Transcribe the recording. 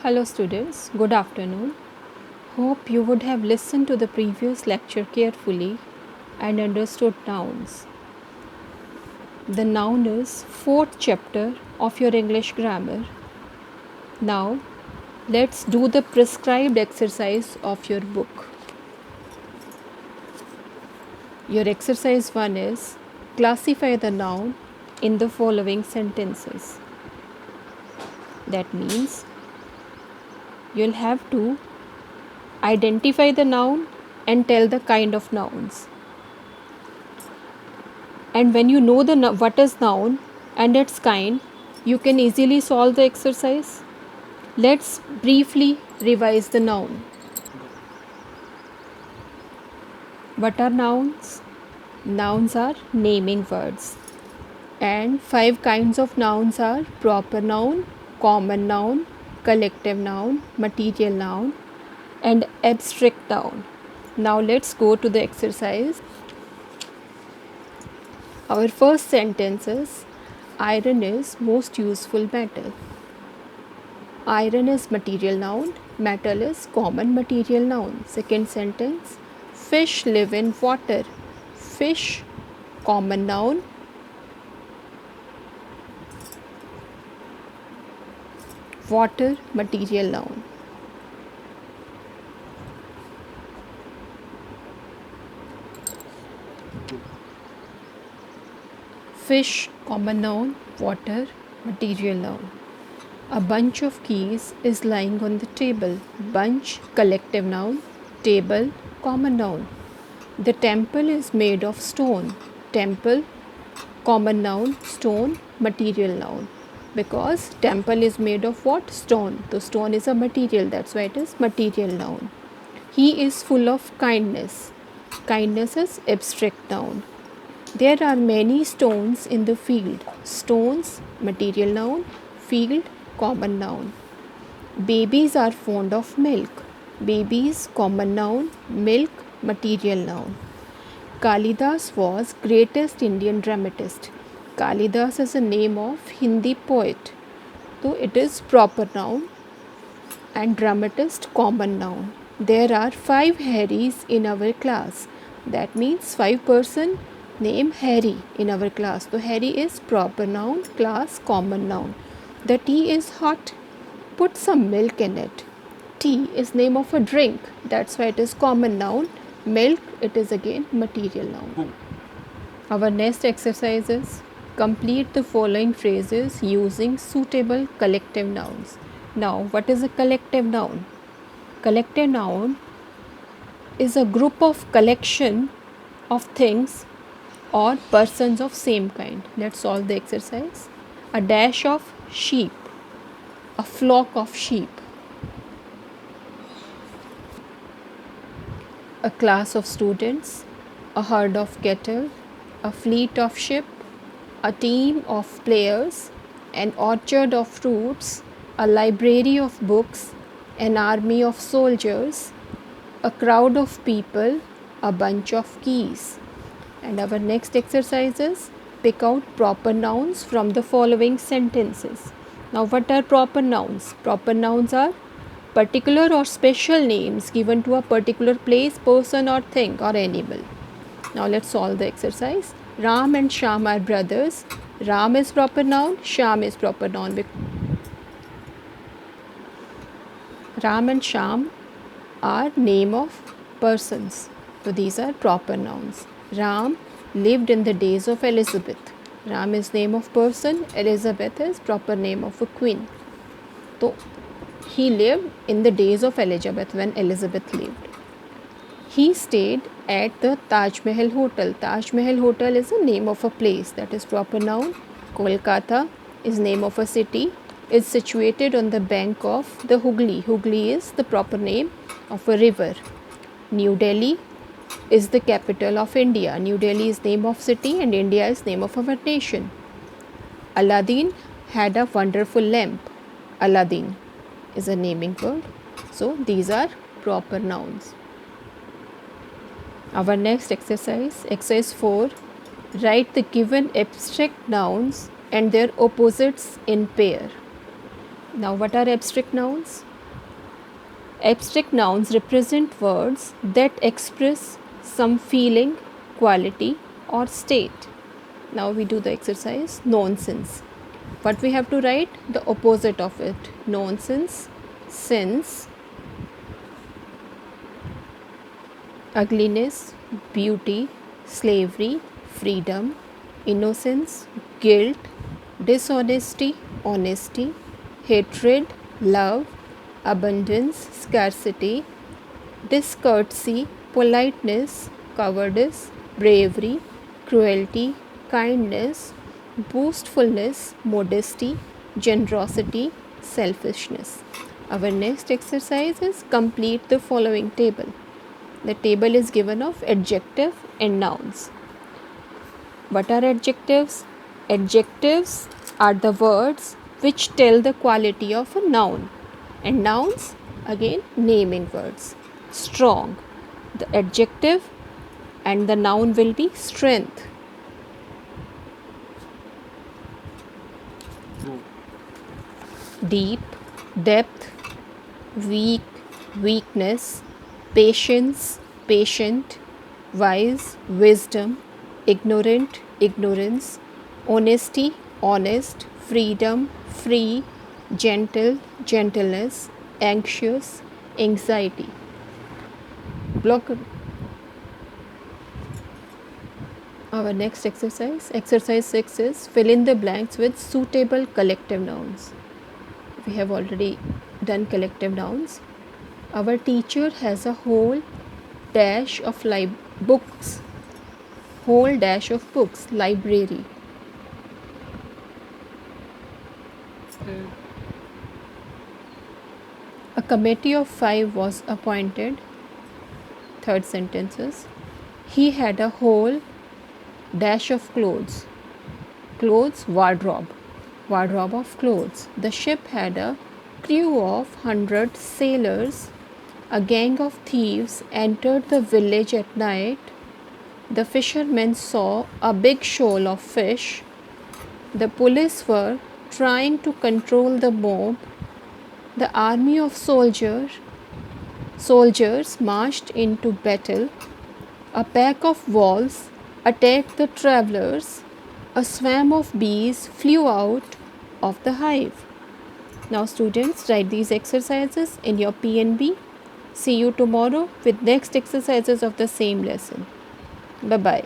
Hello students, good afternoon. Hope you would have listened to the previous lecture carefully and understood nouns. The noun is fourth chapter of your English grammar. Now, let's do the prescribed exercise of your book. Your exercise 1 is classify the noun in the following sentences. That means you'll have to identify the noun and tell the kind of nouns. And when you know what is noun and its kind, you can easily solve the exercise. Let's briefly revise the noun. What are nouns? Nouns are naming words. And 5 kinds of nouns are proper noun, common noun, collective noun, material noun, and abstract noun. Now let's go to the exercise. Our first sentence is iron is most useful metal. Iron is material noun, metal is common material noun. Second sentence, fish live in water. Fish, common noun. Water, material noun. Fish, common noun, water, material noun. A bunch of keys is lying on the table. Bunch, collective noun, table, common noun. The temple is made of stone. Temple, common noun, stone, material noun. Because temple is made of what? Stone. So stone is a material, that's why it is material noun. He is full of kindness. Kindness is abstract noun. There are many stones in the field. Stones, material noun, field, common noun. Babies are fond of milk. Babies, common noun, milk, material noun. Kalidas was greatest Indian dramatist. Kalidas is a name of Hindi poet. So it is proper noun and dramatist common noun. There are 5 Harrys in our class. That means 5 person name Harry in our class. So Harry is proper noun, class common noun. The tea is hot. Put some milk in it. Tea is name of a drink. That's why it is common noun. Milk, it is again material noun. Our next exercise is complete the following phrases using suitable collective nouns. Now, what is a collective noun? Collective noun is a group of collection of things or persons of same kind. Let's solve the exercise. A dash of sheep, a flock of sheep, a class of students, a herd of cattle, a fleet of ship, a team of players, an orchard of fruits, a library of books, an army of soldiers, a crowd of people, a bunch of keys. And our next exercise is pick out proper nouns from the following sentences. Now, what are proper nouns? Proper nouns are particular or special names given to a particular place, person or thing or animal. Now, let's solve the exercise. Ram and Shyam are brothers. Ram is proper noun, Shyam is proper noun. Ram and Shyam are name of persons. So, these are proper nouns. Ram lived in the days of Elizabeth. Ram is name of person, Elizabeth is proper name of a queen. So, he lived in the days of Elizabeth when Elizabeth lived. He stayed at the Taj Mahal Hotel. Taj Mahal Hotel is the name of a place, that is proper noun. Kolkata is name of a city. Is situated on the bank of the Hooghly. Hooghly is the proper name of a river. New Delhi is the capital of India. New Delhi is name of city and India is name of our nation. Aladdin had a wonderful lamp. Aladdin is a naming word. So these are proper nouns. Our next exercise, exercise 4, write the given abstract nouns and their opposites in pair. Now, what are abstract nouns? Abstract nouns represent words that express some feeling, quality, or state. Now we do the exercise nonsense. What we have to write? The opposite of it. Nonsense, sense, ugliness, beauty, slavery, freedom, innocence, guilt, dishonesty, honesty, hatred, love, abundance, scarcity, discourtesy, politeness, cowardice, bravery, cruelty, kindness, boastfulness, modesty, generosity, selfishness. Our next exercise is complete the following table. The table is given of adjective and nouns. What are adjectives? Adjectives are the words which tell the quality of a noun, and nouns again naming words. Strong, the adjective, and the noun will be strength. Deep, depth, weak, weakness, patience, patient, wise, wisdom, ignorant, ignorance, honesty, honest, freedom, free, gentle, gentleness, anxious, anxiety. Block. Our next exercise 6 is fill in the blanks with suitable collective nouns. We have already done collective nouns. Our teacher has a whole dash of books. Whole dash of books, library. A committee of 5 was appointed. Third sentence is he had a whole dash of clothes. Clothes, wardrobe. Wardrobe of clothes. The ship had a crew of 100 sailors. A gang of thieves entered the village at night. The fishermen saw a big shoal of fish. The police were trying to control the mob. The army of soldiers marched into battle. A pack of wolves attacked the travelers. A swarm of bees flew out of the hive. Now students, write these exercises in your PNB. See you tomorrow with next exercises of the same lesson. Bye-bye.